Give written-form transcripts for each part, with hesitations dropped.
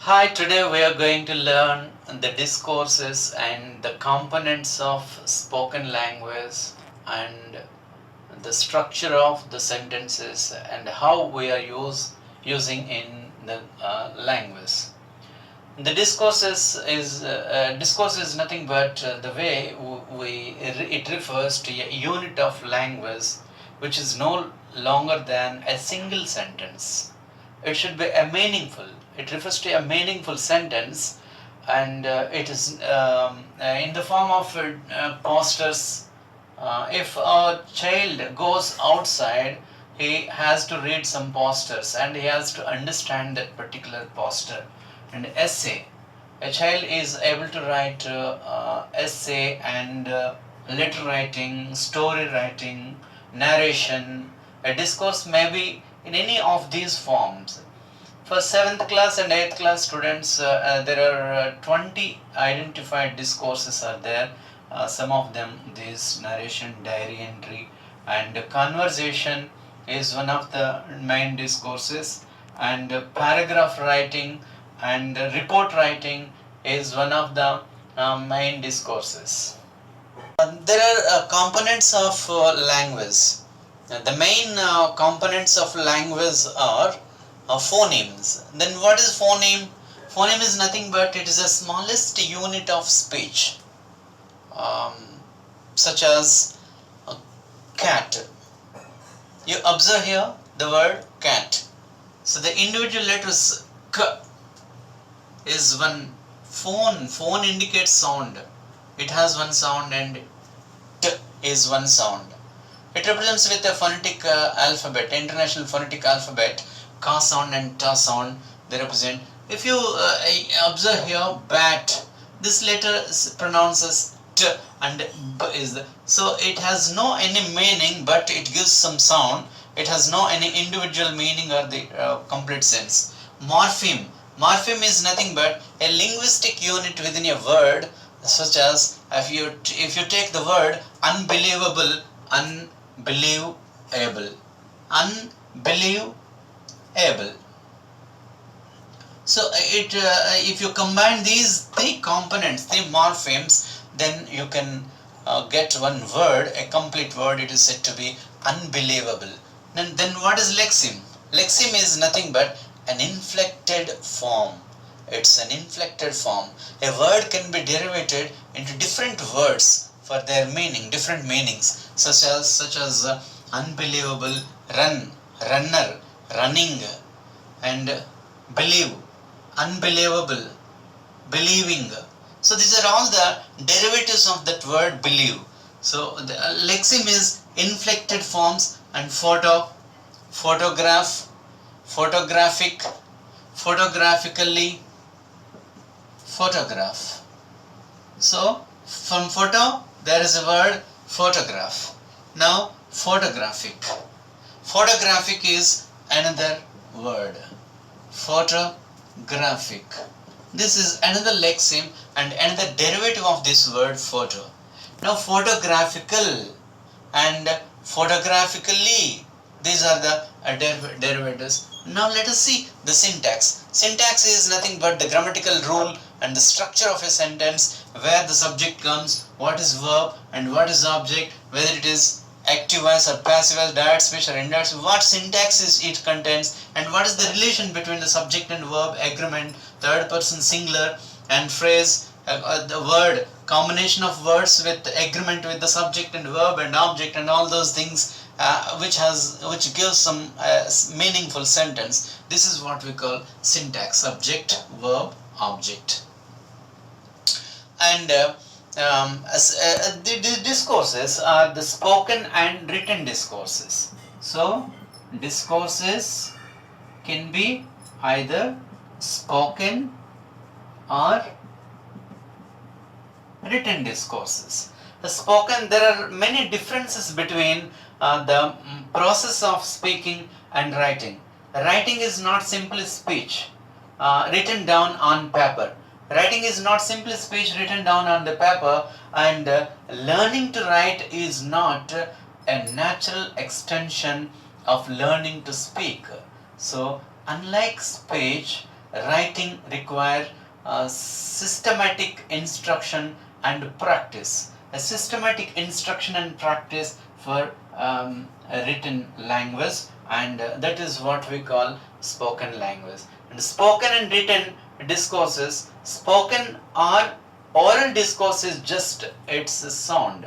Hi, today we are going to learn the discourses and the components of spoken language and the structure of the sentences and how we are using in the language. The discourse is nothing but the way it refers to a unit of language which is no longer than a single sentence. It should be a meaningful. It refers to a meaningful sentence, and it is in the form of posters. If a child goes outside, he has to read some posters and he has to understand that particular poster. And essay, a child is able to write essay and letter writing, story writing, narration. A discourse may be in any of these forms. For 7th class and 8th class students, there are 20 identified discourses are there. Some of them, this narration, diary entry, and conversation is one of the main discourses, and paragraph writing and report writing is one of the main discourses. There are components of language. The main components of language are phonemes. Then what is phoneme? Phoneme is nothing but it is the smallest unit of speech, um, such as cat. You observe here the word cat. So the individual letters k is one. Phone indicates sound. It has one sound, and t is one sound. It represents with a phonetic alphabet, international phonetic alphabet, ka sound and ta sound. They represent. If you observe here, bat, this letter pronounces t and b is the, so it has no any meaning, but it gives some sound. It has no any individual meaning or the complete sense. Morpheme. Morpheme is nothing but a linguistic unit within a word, such as if you take the word unbelievable, unbelievable, unbelievable. So if you combine these three components, three morphemes, then you can get one word, a complete word. It is said to be unbelievable. Then what is lexeme? Lexeme is nothing but an inflected form. It's an inflected form. A word can be derived into different words for their meaning, different meanings, such as unbelievable, run, runner, running, and believe, unbelievable, believing. So these are all the derivatives of that word believe. So the lexeme is inflected forms, and photograph, photographic, photographically, photograph. So from photo there is a word photograph. Now photographic. Photographic is another word. Photographic. This is another lexeme and another derivative of this word photo. Now photographical and photographically, these are the derivatives. Now let us see the syntax. Syntax is nothing but the grammatical rule and the structure of a sentence, where the subject comes, what is verb and what is object, whether it is active voice or passive voice, direct speech or indirect speech, what syntax is it contains, and what is the relation between the subject and verb, agreement, third person singular, and phrase, the word, combination of words with agreement with the subject and verb and object and all those things, which gives some meaningful sentence. This is what we call syntax: subject, verb, object. And the discourses are the spoken and written discourses. So discourses can be either spoken or written discourses. The spoken, there are many differences between the process of speaking and writing. Writing is not simply speech written down on paper. Writing is not simply speech written down on the paper, and learning to write is not a natural extension of learning to speak. So unlike speech, writing require systematic instruction and practice. A systematic instruction and practice for a written language, and that is what we call spoken language. And spoken and written discourses, spoken or oral discourse is just its sound,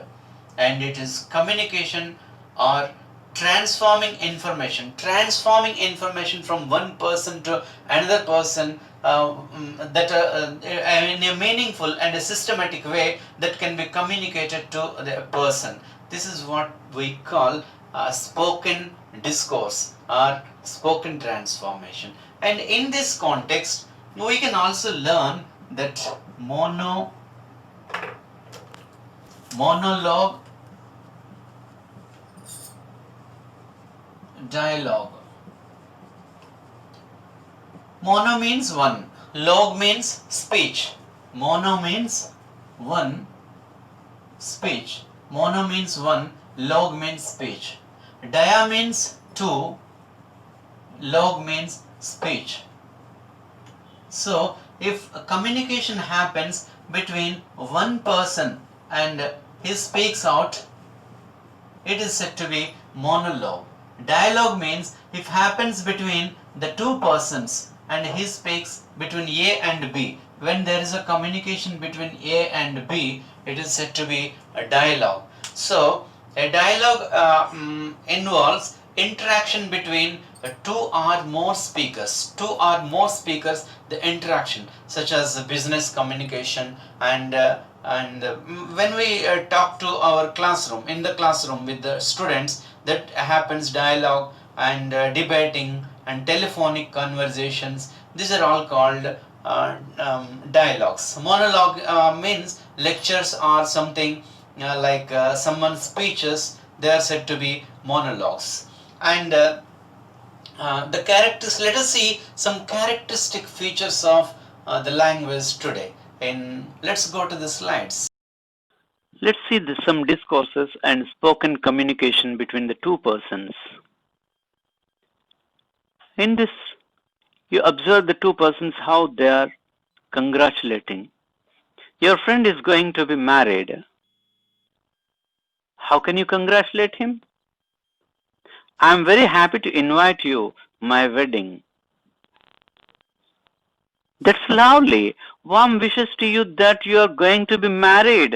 and it is communication or transforming information from one person to another person, in a meaningful and a systematic way that can be communicated to the person. This is what we call spoken discourse or spoken transformation. And in this context, we can also learn that monologue, dialogue. Mono means one, log means speech. Mono means one, speech. Mono means one, log means speech. Dia means two, log means speech. So, if a communication happens between one person and he speaks out, it is said to be monologue. Dialogue means if happens between the two persons and he speaks between A and B. When there is a communication between A and B, it is said to be a dialogue. So, a dialogue involves interaction between two or more speakers. The interaction, such as business communication, and when we talk to our classroom, in the classroom with the students, that happens dialogue, and debating and telephonic conversations. These are all called dialogues. Monologue means lectures or something like someone's speeches. They are said to be monologues. And the characters. Let us see some characteristic features of the language today. Let's go to the slides. Let's see some discourses and spoken communication between the two persons. In this, you observe the two persons how they are congratulating. Your friend is going to be married. How can you congratulate him? I am very happy to invite you my wedding. That's lovely. Warm wishes to you that you are going to be married.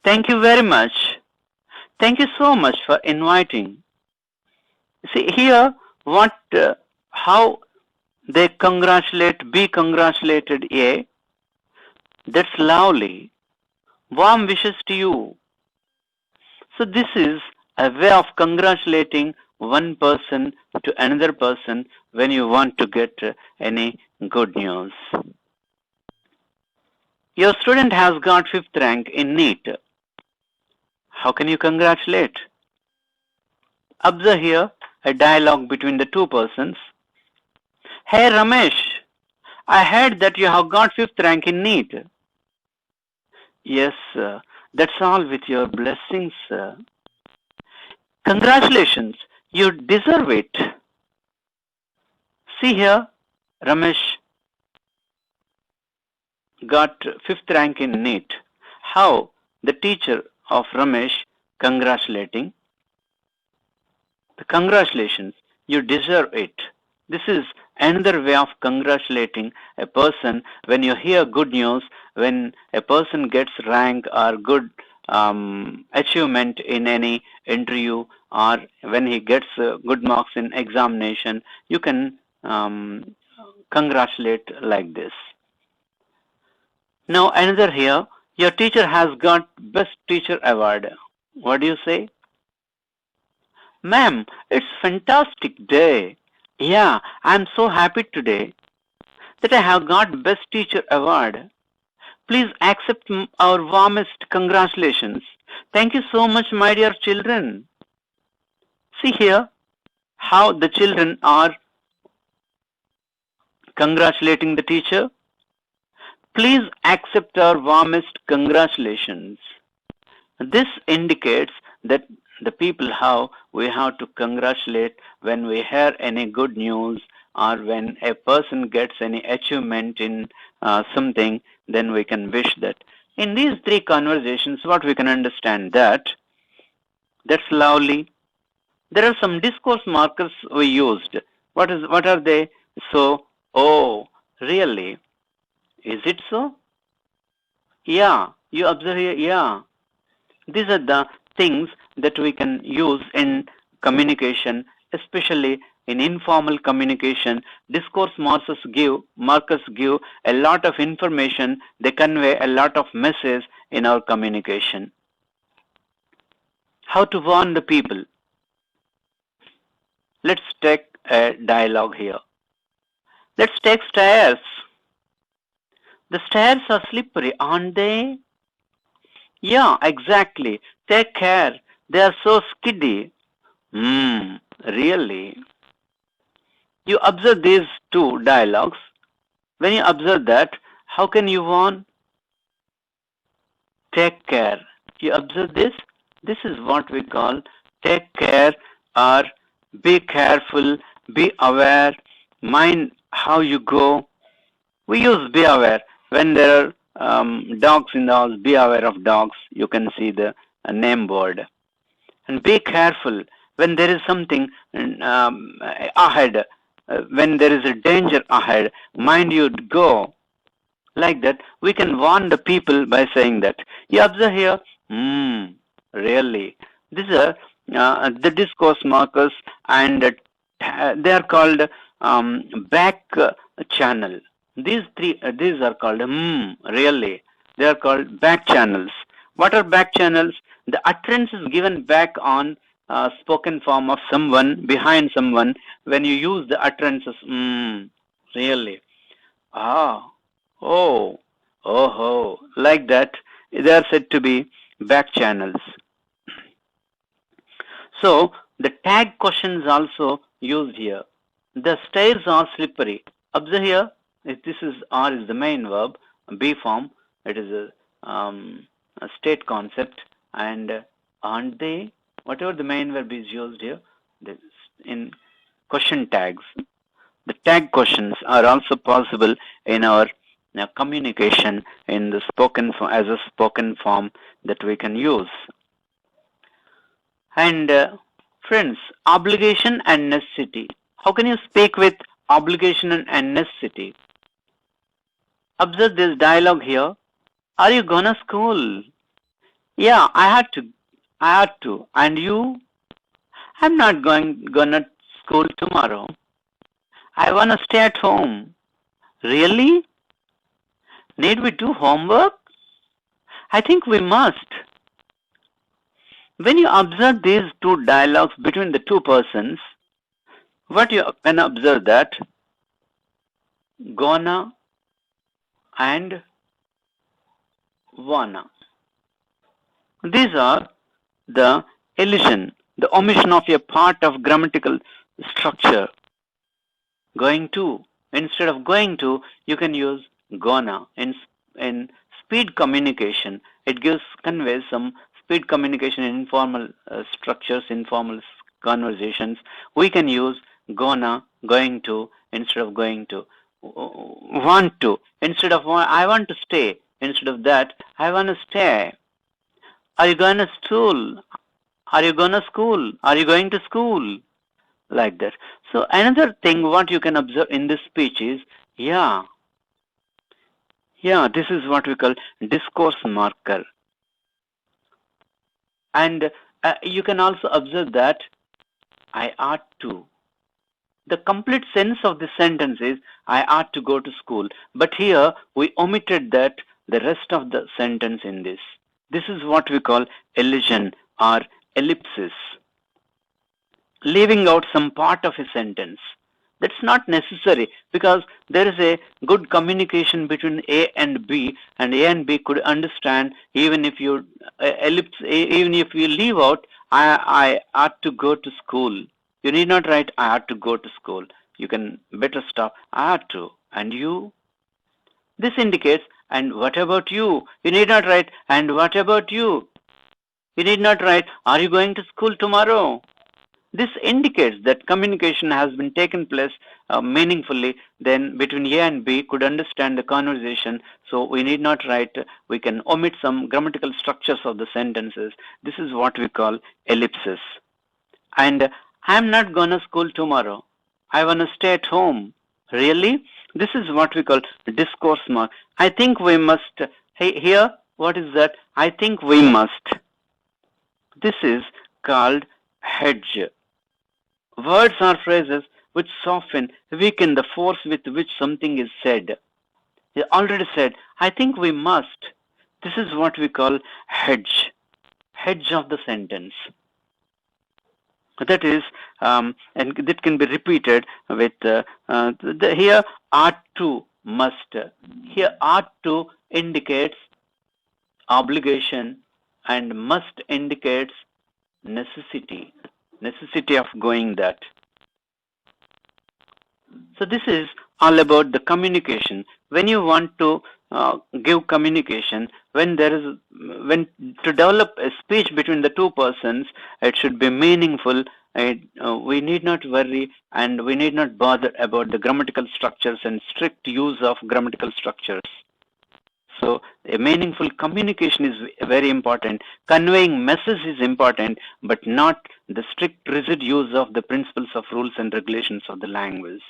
Thank you very much. Thank you so much for inviting. See here how they be congratulated A. That's lovely. Warm wishes to you. So this is a way of congratulating one person to another person when you want to get any good news. Your student has got 5th rank in NEET. How can you congratulate? Observe here a dialogue between the two persons. Hey Ramesh, I heard that you have got 5th rank in NEET. Yes, that's all with your blessings, sir. Congratulations, you deserve it. See here, Ramesh got 5th rank in NEET. How the teacher of Ramesh congratulating? The congratulations, you deserve it. This is another way of congratulating a person when you hear good news, when a person gets rank or good achievement in any interview, or when he gets good marks in examination, you can congratulate like this. Now another here, your teacher has got best teacher award. What do you say? Ma'am, it's fantastic day. Yeah, I'm so happy today that I have got best teacher award. Please accept our warmest congratulations. Thank you so much, my dear children. See here how the children are congratulating the teacher. Please accept our warmest congratulations. This indicates that the people how we have to congratulate when we hear any good news, or when a person gets any achievement in something, then we can wish that. In these three conversations, what we can understand that's lovely. There are some discourse markers we used. What are they? So, oh, really? Is it so? Yeah, you observe here, yeah. These are the things that we can use in communication, especially in informal communication. Discourse markers give a lot of information. They convey a lot of message in our communication. How to warn the people? Let's take a dialogue here. Let's take stairs. The stairs are slippery, aren't they? Yeah, exactly. Take care. They are so skiddy. Really? You observe these two dialogues. When you observe that, how can you warn? Take care. You observe this? This is what we call take care or be careful, be aware, mind how you go. We use be aware. When there are dogs in the house, be aware of dogs. You can see the name board. And be careful when there is something ahead, when there is a danger ahead, mind you go. Like that, we can warn the people by saying that. You observe here, really. These are the discourse markers, and they are called back channel. These are called, really. They are called back channels. What are back channels? The utterance is given back on spoken form of someone, behind someone, when you use the utterances, really. Ah, oh, oh, like that. They are said to be back channels. So the tag questions also used here. The stairs are slippery. Observe here, if this is R is the main verb, B form, it is a state concept, and aren't they? Whatever the main verb is used here, in question tags. The tag questions are also possible in our communication in the spoken form, as a spoken form that we can use. And friends, obligation and necessity. How can you speak with obligation and necessity? Observe this dialogue here. Are you gonna school? Yeah, I had to. I had to. And you? I'm not gonna school tomorrow. I wanna stay at home. Really? Need we do homework? I think we must. When you observe these two dialogues between the two persons, what you can observe that gonna and wanna. These are the elision, the omission of a part of grammatical structure. Going to. Instead of going to, you can use gonna. In speed communication, it conveys some speed communication in informal structures, informal conversations. We can use gonna, going to, instead of going to. Want to, instead of I want to stay. Instead of that, I want to stay. Are you going to school? Are you going to school? Are you going to school? Like that. So another thing what you can observe in this speech is, yeah, this is what we call discourse marker. And you can also observe that I ought to. The complete sense of the sentence is I ought to go to school. But here we omitted that the rest of the sentence in this. This is what we call elision or ellipsis. Leaving out some part of a sentence. That's not necessary because there is a good communication between A and B, and A and B could understand even if you even if you leave out I ought to go to school. You need not write I ought to go to school. You can better stop I ought to. And you? This indicates and what about you? You need not write and what about you? You need not write are you going to school tomorrow? This indicates that communication has been taken place meaningfully. Then between A and B could understand the conversation. So we need not write. We can omit some grammatical structures of the sentences. This is what we call ellipsis. And I'm not gonna school tomorrow. I wanna stay at home. Really? This is what we call discourse mark. I think we must. Hey, here, what is that? I think we must. This is called hedge. Words are phrases which soften, weaken the force with which something is said. They already said, I think we must. This is what we call hedge. Hedge of the sentence. That is, and that can be repeated with here ought to, must. Here ought to indicates obligation and must indicates necessity of going that. So this is all about the communication. When you want to give communication, when to develop a speech between the two persons, it should be meaningful. We need not worry and we need not bother about the grammatical structures and strict use of grammatical structures. So a meaningful communication is very important. Conveying message is important, but not the strict rigid use of the principles of rules and regulations of the language.